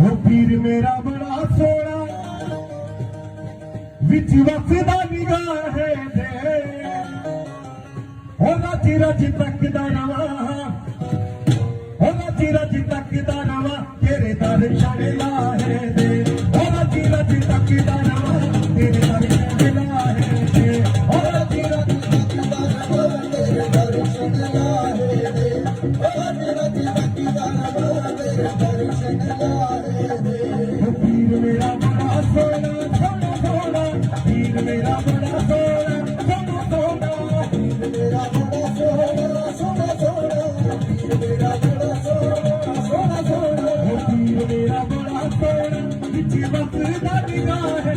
ओ पीर मेरा बड़ा सोना विच वसदा निगाह दे ओ राजी राजी तकदा रवा ओ राजी राजी तकदा रवा तेरे दर्शन लाहे दे ओ राजी राजी तकदा रवा तेरे दर्शन लाहे दे ओ राजी राजी तकदा रवा तेरे दर्शन लाहे दे ओ राजी राजी तकदा रवा तेरे दर्शन लाहे दे ओ पीर मेरा बड़ा सोना सोना सोना पीर मेरा बड़ा सोना सोना सोना पीर मेरा बड़ा सोना सोना सोना पीर मेरा बड़ा सोना सोना सोना पीर मेरा बड़ा सोना विच वसदा निगाह